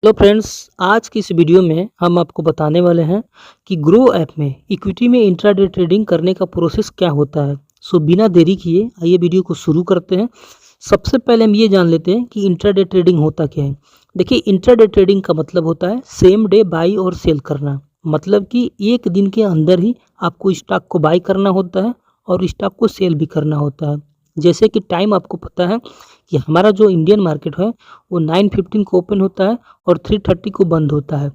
Hello friends, आज की इस वीडियो में हम आपको बताने वाले हैं कि ग्रो ऐप में इक्विटी में इंट्राडे ट्रेडिंग करने का प्रोसेस क्या होता है। सो बिना देरी किए आइए वीडियो को शुरू करते हैं। सबसे पहले हम ये जान लेते हैं कि इंट्राडे ट्रेडिंग होता क्या है। देखिए, इंट्राडे ट्रेडिंग का मतलब होता है सेम डे बाई और सेल करना। मतलब कि एक दिन के अंदर ही आपको स्टॉक को बाई करना होता है और स्टॉक को सेल भी करना होता है। जैसे कि टाइम आपको पता है कि हमारा जो इंडियन मार्केट है वो 9:15 को ओपन होता है और 3:30 को बंद होता है।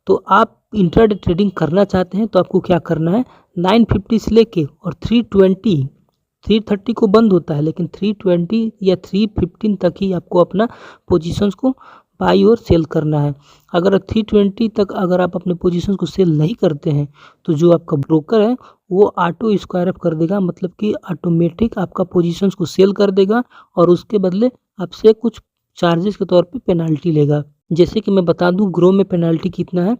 तो आप इंट्राडे ट्रेडिंग करना चाहते हैं तो आपको क्या करना है, 9:50 से लेके और 3:30 को बंद होता है, लेकिन 3:20 या 3:15 तक ही आपको अपना पोजीशंस को बाई और सेल करना है। अगर 3:20 तक अगर आप अपने पोजीशंस को सेल नहीं करते हैं तो जो आपका ब्रोकर है वो ऑटो स्क्वायर अप कर देगा, मतलब कि ऑटोमेटिक आपका पोजीशंस को सेल कर देगा और उसके बदले आपसे कुछ चार्जेस के तौर पे पेनल्टी लेगा। जैसे कि मैं बता दूं ग्रो में पेनल्टी कितना है।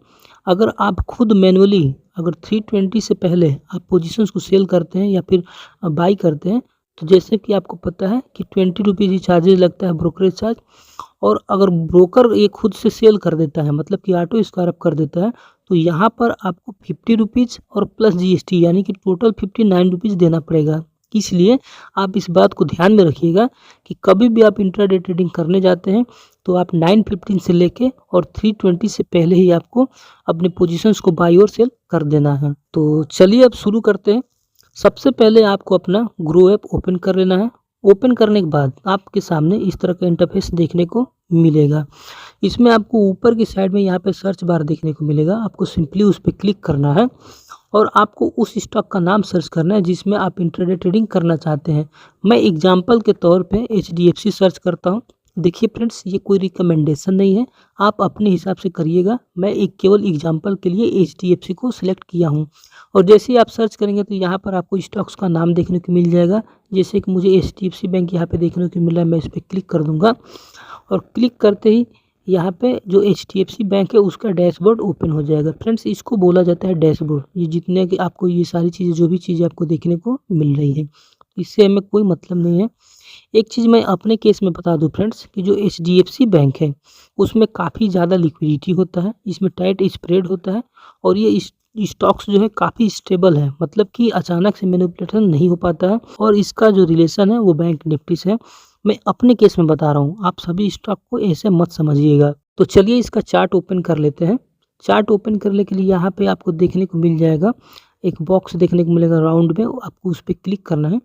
अगर आप खुद मैनुअली अगर 3:20 से पहले आप पोजीशंस को सेल करते हैं या फिर बाई करते हैं तो जैसे कि आपको पता है कि 20 रुपीज़ ही चार्जेस लगता है, ब्रोकरेज चार्ज। और अगर ब्रोकर ये खुद से सेल कर देता है, मतलब कि ऑटो स्क्वायर अप कर देता है, तो यहाँ पर आपको 50 रुपीज़ और प्लस जीएसटी यानी कि टोटल 59 रुपीज़ देना पड़ेगा। इसलिए आप इस बात को ध्यान में रखिएगा कि कभी भी आप इंट्राडे ट्रेडिंग करने जाते हैं तो आप 9:15 से लेके और 3:20 से पहले ही आपको अपने पोजीशंस को बाई और सेल कर देना है। तो चलिए अब शुरू करते हैं। सबसे पहले आपको अपना ग्रो ऐप ओपन कर लेना है। ओपन करने के बाद आपके सामने इस तरह का इंटरफेस देखने को मिलेगा। इसमें आपको ऊपर की साइड में यहाँ पे सर्च बार देखने को मिलेगा। आपको सिंपली उस पर क्लिक करना है और आपको उस स्टॉक का नाम सर्च करना है जिसमें आप इंट्राडे ट्रेडिंग करना चाहते हैं। मैं एग्जांपल के तौर पे एचडीएफसी सर्च करता हूँ। देखिए फ्रेंड्स, ये कोई रिकमेंडेशन नहीं है, आप अपने हिसाब से करिएगा। मैं एक केवल एग्जांपल के लिए एचडीएफसी को सिलेक्ट किया हूँ। और जैसे ही आप सर्च करेंगे तो यहाँ पर आपको स्टॉक्स का नाम देखने को मिल जाएगा। जैसे कि मुझे एचडीएफसी बैंक यहाँ पे देखने को मिल रहा है, मैं इस पर क्लिक कर दूंगा और क्लिक करते ही यहाँ पे जो एचडीएफसी बैंक है उसका डैशबोर्ड ओपन हो जाएगा। फ्रेंड्स, इसको बोला जाता है डैशबोर्ड। ये जितने कि आपको ये सारी चीज़ें जो भी चीज़ें आपको देखने को मिल रही है, इससे हमें कोई मतलब नहीं है। एक चीज़ मैं अपने केस में बता दूं फ्रेंड्स कि जो एचडीएफसी बैंक है उसमें काफ़ी ज़्यादा लिक्विडिटी होता है, इसमें टाइट स्प्रेड होता है और ये स्टॉक्स जो है काफ़ी स्टेबल है, मतलब कि अचानक से मैनिपुलेशन नहीं हो पाता है और इसका जो रिलेशन है वो बैंक निफ्टी से है। मैं अपने केस में बता रहा हूँ, आप सभी स्टॉक को ऐसे मत समझिएगा। तो चलिए इसका चार्ट ओपन कर लेते हैं। चार्ट ओपन करने के लिए यहाँ पे आपको देखने को मिल जाएगा, एक बॉक्स देखने को मिलेगा राउंड में, आपको उस पर क्लिक करना है।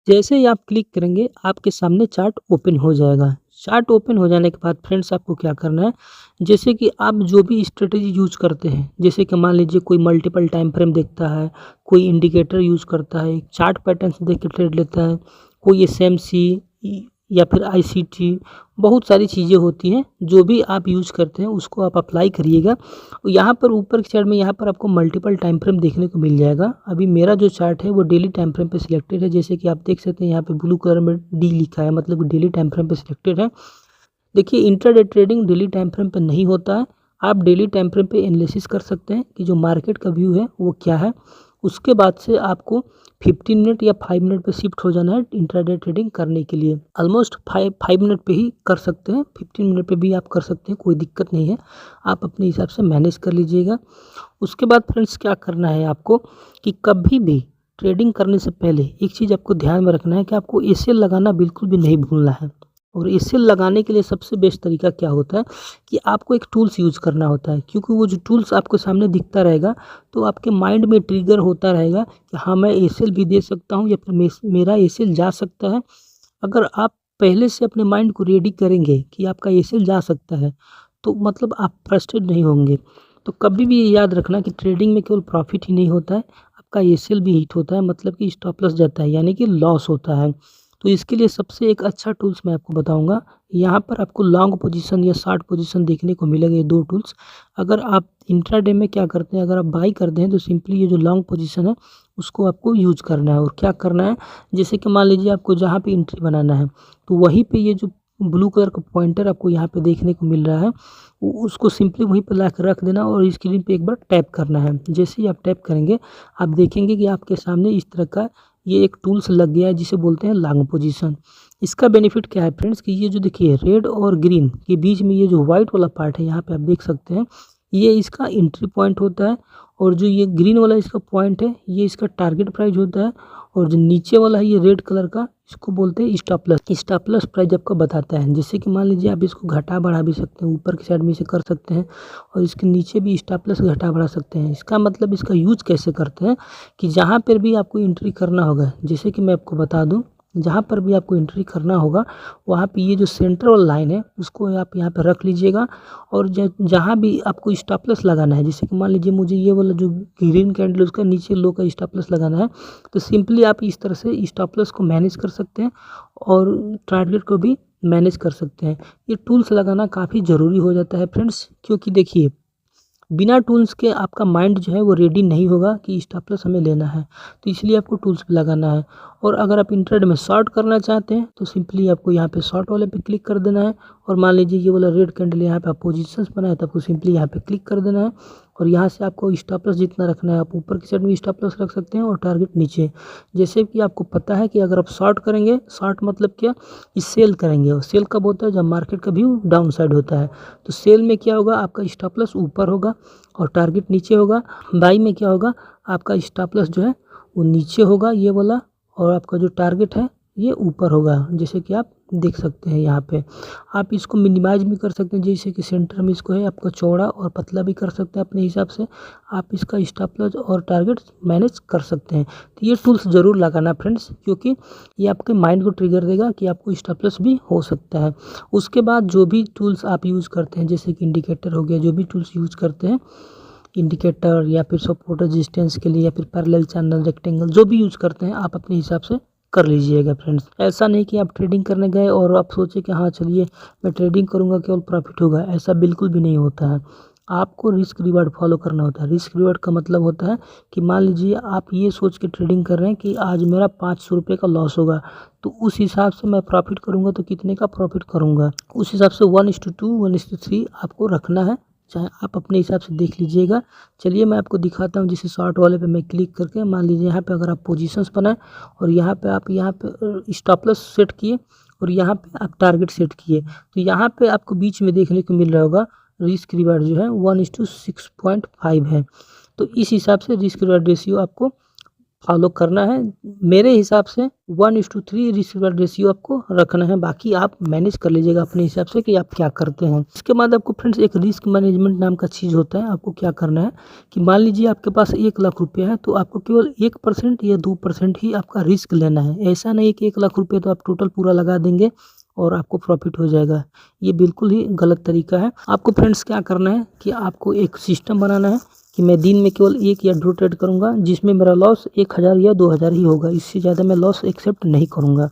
जैसे ही आप क्लिक करेंगे आपके सामने चार्ट ओपन हो जाएगा। चार्ट ओपन हो जाने के बाद फ्रेंड्स आपको क्या करना है, जैसे कि आप जो भी स्ट्रेटेजी यूज करते हैं, जैसे कि मान लीजिए कोई मल्टीपल टाइम फ्रेम देखता है, कोई इंडिकेटर यूज करता है, चार्ट पैटर्न देख के ट्रेड लेता है, कोई एसएमसी या फिर आईसीटी, बहुत सारी चीज़ें होती हैं। जो भी आप यूज़ करते हैं उसको आप अप्लाई करिएगा। यहाँ पर ऊपर की साइड में यहाँ पर आपको मल्टीपल टाइम फ्रेम देखने को मिल जाएगा। अभी मेरा जो चार्ट है वो डेली टाइम फ्रेम पे सिलेक्टेड है। जैसे कि आप देख सकते हैं यहाँ पे ब्लू कलर में डी लिखा है, मतलब डेली टाइम फ्रेम पे सिलेक्टेड है। देखिए, intraday trading daily time frame पे नहीं होता है। आप डेली टाइम फ्रेम पे एनालिसिस कर सकते हैं कि जो मार्केट का व्यू है वो क्या है। उसके बाद से आपको 15 मिनट या 5 मिनट पे शिफ्ट हो जाना है इंट्राडे ट्रेडिंग करने के लिए। ऑलमोस्ट 5 मिनट पे ही कर सकते हैं, 15 मिनट पे भी आप कर सकते हैं, कोई दिक्कत नहीं है। आप अपने हिसाब से मैनेज कर लीजिएगा। उसके बाद फ्रेंड्स क्या करना है आपको कि कभी भी ट्रेडिंग करने से पहले एक चीज़ आपको ध्यान में रखना है कि आपको एसएल लगाना बिल्कुल भी नहीं भूलना है। और एसएल लगाने के लिए सबसे बेस्ट तरीका क्या होता है कि आपको एक टूल्स यूज़ करना होता है, क्योंकि वो जो टूल्स आपको सामने दिखता रहेगा तो आपके माइंड में ट्रिगर होता रहेगा कि हाँ, मैं एसएल भी दे सकता हूँ या फिर मेरा एसएल जा सकता है। अगर आप पहले से अपने माइंड को रेडी करेंगे कि आपका एसएल जा सकता है तो मतलब आप फ्रस्ट्रेट नहीं होंगे। तो कभी भी ये याद रखना कि ट्रेडिंग में केवल प्रॉफिट ही नहीं होता है, आपका एसएल भी हिट होता है, मतलब कि स्टॉप लॉस जाता है, यानी कि लॉस होता है। तो इसके लिए सबसे एक अच्छा टूल्स मैं आपको बताऊंगा। यहाँ पर आपको लॉन्ग पोजीशन या शॉर्ट पोजीशन देखने को मिलेगा, ये दो टूल्स। अगर आप इंट्राडे में क्या करते हैं, अगर आप बाई करते हैं तो सिंपली ये जो लॉन्ग पोजीशन है उसको आपको यूज करना है। और क्या करना है, जैसे कि मान लीजिए आपको जहाँ पे एंट्री बनाना है तो वहीं पे ये जो ब्लू कलर का पॉइंटर आपको यहाँ पे देखने को मिल रहा है उसको सिंपली वहीं पर ला कर रख देना और स्क्रीन पे एक बार टैप करना है। जैसे ही आप टैप करेंगे आप देखेंगे कि आपके सामने इस तरह का ये एक टूल्स लग गया है जिसे बोलते हैं लॉन्ग पोजीशन। इसका बेनिफिट क्या है फ्रेंड्स कि ये जो देखिए रेड और ग्रीन के बीच में ये जो वाइट वाला पार्ट है यहाँ पे आप देख सकते हैं, ये इसका एंट्री पॉइंट होता है, और जो ये ग्रीन वाला इसका पॉइंट है ये इसका टारगेट प्राइस होता है, और जो नीचे वाला है ये रेड कलर का इसको बोलते हैं stop loss. Stop loss price आपको बताता है, जैसे कि मान लीजिए आप इसको घटा बढ़ा भी सकते हैं, ऊपर की साइड में इसे कर सकते हैं, और इसके नीचे भी स्टॉप लॉस घटा बढ़ा सकते हैं। इसका मतलब इसका यूज कैसे करते हैं कि जहाँ पर भी आपको एंट्री करना होगा, जैसे कि मैं आपको बता दूँ, जहाँ पर भी आपको एंट्री करना होगा वहाँ पे ये जो सेंटर वाला लाइन है उसको आप यहाँ पे रख लीजिएगा, और जहाँ भी आपको स्टॉप लॉस लगाना है, जैसे कि मान लीजिए मुझे ये वाला जो ग्रीन कैंडल उसका नीचे लो का स्टॉप लॉस लगाना है, तो सिंपली आप इस तरह से स्टॉप लॉस को मैनेज कर सकते हैं और टारगेट को भी मैनेज कर सकते हैं। ये टूल्स लगाना काफ़ी ज़रूरी हो जाता है फ्रेंड्स, क्योंकि देखिए बिना टूल्स के आपका माइंड जो है वो रेडी नहीं होगा कि स्टॉप लॉस हमें लेना है, तो इसलिए आपको टूल्स पे लगाना है। और अगर आप इंट्राडे में शॉर्ट करना चाहते हैं तो सिंपली आपको यहाँ पे शॉर्ट वाले पे क्लिक कर देना है, और मान लीजिए ये वाला रेड कैंडल यहाँ पे आप पोजीशंस बनाए तो आपको सिंपली यहाँ पे क्लिक कर देना है, और यहाँ से आपको स्टॉप लॉस जितना रखना है आप ऊपर की साइड में स्टॉप लॉस रख सकते हैं और टारगेट नीचे। जैसे कि आपको पता है कि अगर आप शॉर्ट करेंगे, शॉर्ट मतलब क्या, इस सेल करेंगे, और सेल कब होता है जब मार्केट का व्यू डाउन साइड होता है, तो सेल में क्या होगा आपका स्टॉप लॉस ऊपर होगा और टारगेट नीचे होगा। बाई में क्या होगा आपका स्टॉप लॉस जो है वो नीचे होगा ये वाला, और आपका जो टारगेट है ये ऊपर होगा, जैसे कि आप देख सकते हैं यहाँ पे। आप इसको मिनिमाइज भी कर सकते हैं, जैसे कि सेंटर में इसको है आपका चौड़ा और पतला भी कर सकते हैं अपने हिसाब से, आप इसका स्टॉप लॉस और टारगेट मैनेज कर सकते हैं। तो ये टूल्स ज़रूर लगाना फ्रेंड्स, क्योंकि ये आपके माइंड को ट्रिगर देगा कि आपको स्टॉप लॉस भी हो सकता है। उसके बाद जो भी टूल्स आप यूज़ करते हैं, जैसे कि इंडिकेटर हो गया, जो भी टूल्स यूज़ करते हैं इंडिकेटर या फिर सपोर्ट रेजिस्टेंस के लिए या फिर पैरेलल चैनल रेक्टेंगल जो भी यूज़ करते हैं आप अपने हिसाब से कर लीजिएगा फ्रेंड्स। ऐसा नहीं कि आप ट्रेडिंग करने गए और आप सोचे कि हाँ चलिए मैं ट्रेडिंग करूँगा केवल प्रॉफिट होगा, ऐसा बिल्कुल भी नहीं होता है। आपको रिस्क रिवार्ड फॉलो करना होता है। रिस्क रिवार्ड का मतलब होता है कि मान लीजिए आप ये सोच के ट्रेडिंग कर रहे हैं कि आज मेरा 500 रुपये का लॉस होगा, तो उस हिसाब से मैं प्रॉफिट करूँगा तो कितने का प्रॉफिट करूँगा, उस हिसाब से 1:2 1:3 आपको रखना है, चाहे आप अपने हिसाब से देख लीजिएगा। चलिए मैं आपको दिखाता हूँ, जैसे शॉर्ट वाले पे मैं क्लिक करके मान लीजिए यहाँ पे अगर आप पोजीशंस बनाए और यहाँ पे आप यहाँ पे स्टॉप लॉस सेट किए और यहाँ पे आप टारगेट सेट किए, तो यहाँ पे आपको बीच में देखने को मिल रहा होगा रिस्क रिवार्ड जो है 1:6.5 है। तो इस हिसाब से रिस्क रिवार्ड रेशियो आपको फॉलो करना है। मेरे हिसाब से 1:3 रिस्क रिवार्ड रेशियो आपको रखना है, बाकी आप मैनेज कर लीजिएगा अपने हिसाब से कि आप क्या करते हैं। इसके बाद आपको फ्रेंड्स एक रिस्क मैनेजमेंट नाम का चीज़ होता है। आपको क्या करना है कि मान लीजिए आपके पास 1 लाख रुपया है, तो आपको केवल 1% या 2% ही आपका रिस्क लेना है। ऐसा नहीं कि 1 लाख रुपये तो आप टोटल पूरा लगा देंगे और आपको प्रॉफिट हो जाएगा, ये बिल्कुल ही गलत तरीका है। आपको फ्रेंड्स क्या करना है कि आपको एक सिस्टम बनाना है कि मैं दिन में केवल 1 या 2 ट्रेड करूंगा, जिसमें मेरा लॉस 1000 या 2000 ही होगा, इससे ज़्यादा मैं लॉस एक्सेप्ट नहीं करूंगा।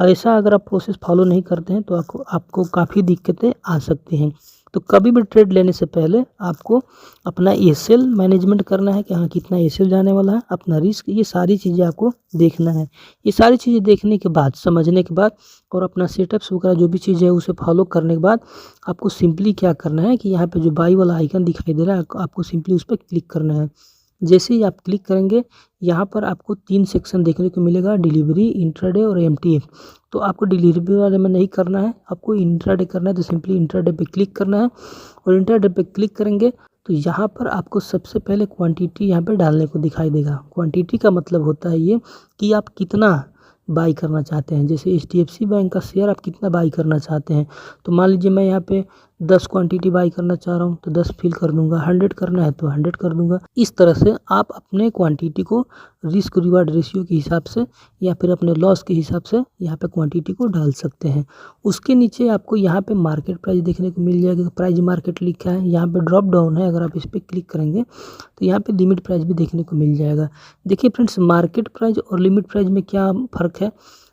ऐसा अगर आप प्रोसेस फॉलो नहीं करते हैं तो आपको काफ़ी दिक्कतें आ सकती हैं। तो कभी भी ट्रेड लेने से पहले आपको अपना एसेल मैनेजमेंट करना है कि हाँ कितना एसेल जाने वाला है, अपना रिस्क, ये सारी चीज़ें आपको देखना है। ये सारी चीज़ें देखने के बाद, समझने के बाद और अपना सेटअप्स वगैरह जो भी चीज़ें है उसे फॉलो करने के बाद आपको सिंपली क्या करना है कि यहाँ पे जो बाई वाला आइकन दिखाई दे रहा है आपको सिंपली उस पर क्लिक करना है। जैसे ही आप क्लिक करेंगे यहाँ पर आपको 3 सेक्शन देखने को मिलेगा, डिलीवरी, इंट्राडे और एमटीएफ। तो आपको डिलीवरी वाले में नहीं करना है, आपको इंट्राडे करना है, तो सिंपली इंट्राडे पे क्लिक करना है, और इंट्राडे पे क्लिक करेंगे तो यहाँ पर आपको सबसे पहले क्वांटिटी यहाँ पे डालने को दिखाई देगा। क्वांटिटी का मतलब होता है ये कि आप कितना बाई करना चाहते हैं। जैसे HDFC बैंक का शेयर आप कितना बाई करना चाहते हैं, तो मान लीजिए मैं यहाँ पे 10 क्वांटिटी बाई करना चाह रहा हूँ तो 10 फिल कर दूंगा, 100 करना है तो 100 कर दूंगा। इस तरह से आप अपने क्वांटिटी को रिस्क रिवार्ड रेशियो के हिसाब से या फिर अपने लॉस के हिसाब से यहाँ पे क्वांटिटी को डाल सकते हैं। उसके नीचे आपको यहाँ पे मार्केट प्राइस देखने को मिल जाएगा, प्राइस मार्केट लिखा है, यहाँ पे ड्रॉप डाउन है, अगर आप इस पर क्लिक करेंगे तो यहाँ पे लिमिट प्राइस भी देखने को मिल जाएगा। देखिए फ्रेंड्स, मार्केट प्राइस और लिमिट प्राइस में क्या फ़र्क है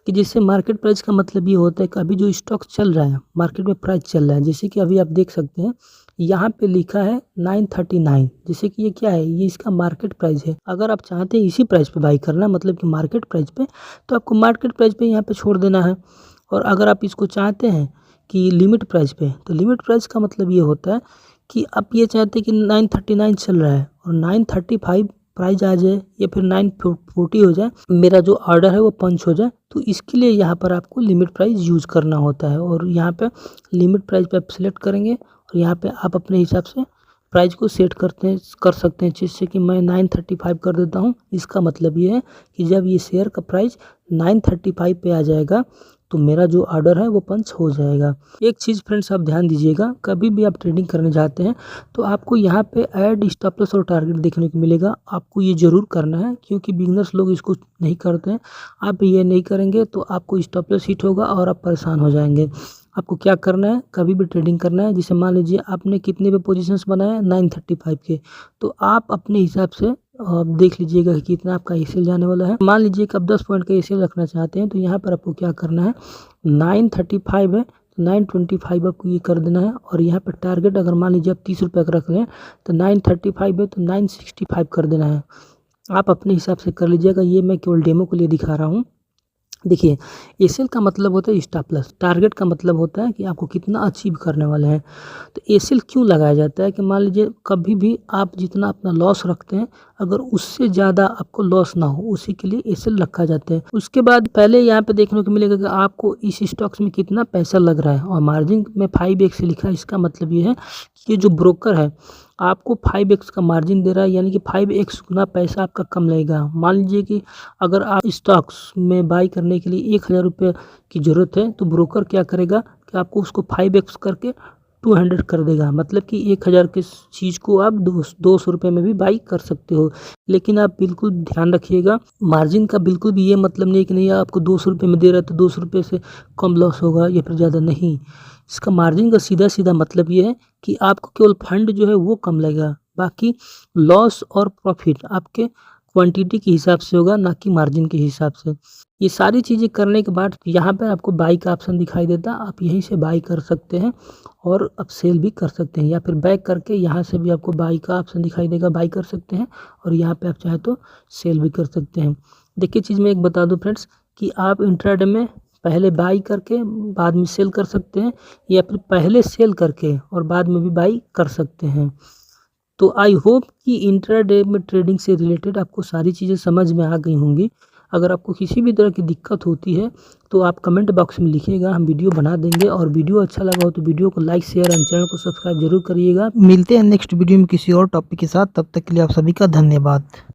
कि जैसे मार्केट प्राइस का मतलब ये होता है कि अभी जो स्टॉक चल रहा है, मार्केट में प्राइस चल रहा है, जैसे कि अभी आप देख सकते हैं यहाँ पे लिखा है 939, जैसे कि ये क्या है, ये इसका मार्केट प्राइस है। अगर आप चाहते हैं इसी प्राइस पे बाई करना, मतलब कि मार्केट प्राइस पे, तो आपको मार्केट प्राइस पे यहाँ पे छोड़ देना है। और अगर आप इसको चाहते हैं कि लिमिट प्राइस पे, तो लिमिट प्राइस का मतलब ये होता है कि आप ये चाहते हैं कि 939 चल रहा है और 935 प्राइस आ जाए या फिर 940 हो जाए, मेरा जो ऑर्डर है वो पंच हो जाए, तो इसके लिए यहाँ पर आपको लिमिट प्राइस यूज़ करना होता है। और यहाँ पे लिमिट प्राइस पे आप सिलेक्ट करेंगे और यहाँ पे आप अपने हिसाब से प्राइस को सेट कर सकते हैं। जिससे कि मैं 935 कर देता हूँ। इसका मतलब ये है कि जब ये शेयर का प्राइस 935 पे आ जाएगा तो मेरा जो ऑर्डर है वो पंच हो जाएगा। एक चीज़ फ्रेंड्स आप ध्यान दीजिएगा, कभी भी आप ट्रेडिंग करने जाते हैं तो आपको यहाँ पे ऐड स्टॉप लॉस और टारगेट देखने को मिलेगा। आपको ये ज़रूर करना है, क्योंकि बिगिनर्स लोग इसको नहीं करते हैं। आप ये नहीं करेंगे तो आपको स्टॉप लॉस हिट होगा और आप परेशान हो जाएंगे। आपको क्या करना है, कभी भी ट्रेडिंग करना है, जैसे मान लीजिए आपने कितने पे पोजीशंस बनाए 935 के, तो आप अपने हिसाब से देख लीजिएगा कि कितना आपका एसेल जाने वाला है। मान लीजिए कि आप 10 पॉइंट का एसेल रखना चाहते हैं, तो यहाँ पर आपको क्या करना है, 935 है तो 925 आपको ये कर देना है। और यहाँ पर टारगेट अगर मान लीजिए आप 30 रुपये का रख लें तो 935 है तो 965 कर देना है। आप अपने हिसाब से कर लीजिएगा, ये मैं केवल डेमो के लिए दिखा रहा हूँ। देखिए, एसेल का मतलब होता है स्टॉप लॉस, टारगेट का मतलब होता है कि आपको कितना अचीव करने वाले हैं। तो एसेल क्यों लगाया जाता है कि मान लीजिए कभी भी आप जितना अपना लॉस रखते हैं, अगर उससे ज़्यादा आपको लॉस ना हो, उसी के लिए एसेल रखा जाता है। उसके बाद पहले यहाँ पे देखने को मिलेगा कि आपको इस स्टॉक्स में कितना पैसा लग रहा है, और मार्जिन में 5x लिखा है। इसका मतलब ये है कि ये जो ब्रोकर है आपको 5x का मार्जिन दे रहा है, यानी कि 5x गुना पैसा आपका कम लगेगा। मान लीजिए कि अगर आप स्टॉक्स में बाई करने के लिए 1000 रुपये की ज़रूरत है, तो ब्रोकर क्या करेगा कि आपको उसको 5x करके 200 कर देगा। मतलब कि 1000 की चीज़ को आप 200 रुपये में भी बाई कर सकते हो। लेकिन आप बिल्कुल ध्यान रखिएगा, मार्जिन का बिल्कुल भी ये मतलब नहीं कि नहीं आपको 200 रुपये में दे रहा है तो 200 रुपये से कम लॉस होगा या फिर ज़्यादा, नहीं। इसका मार्जिन का सीधा सीधा मतलब ये है कि आपको केवल फंड जो है वो कम लगेगा, बाकी लॉस और प्रॉफिट आपके क्वांटिटी के हिसाब से होगा, ना कि मार्जिन के हिसाब से। ये सारी चीज़ें करने के बाद यहाँ पर आपको बाई का ऑप्शन दिखाई देता है, आप यहीं से बाई कर सकते हैं और आप सेल भी कर सकते हैं, या फिर बैक करके यहाँ से भी आपको बाई का ऑप्शन दिखाई देगा, बाई कर सकते हैं और यहाँ पे आप चाहे तो सेल भी कर सकते हैं। देखिए, चीज़ मैं एक बता दूँ फ्रेंड्स कि आप इंट्राडे में पहले बाई करके बाद में सेल कर सकते हैं, या फिर पहले सेल करके और बाद में भी बाई कर सकते हैं। तो आई होप कि इंट्राडे में ट्रेडिंग से रिलेटेड आपको सारी चीज़ें समझ में आ गई होंगी। अगर आपको किसी भी तरह की दिक्कत होती है तो आप कमेंट बॉक्स में लिखिएगा, हम वीडियो बना देंगे। और वीडियो अच्छा लगा हो तो वीडियो को लाइक शेयर एंड चैनल को सब्सक्राइब जरूर करिएगा। मिलते हैं नेक्स्ट वीडियो में किसी और टॉपिक के साथ, तब तक के लिए आप सभी का धन्यवाद।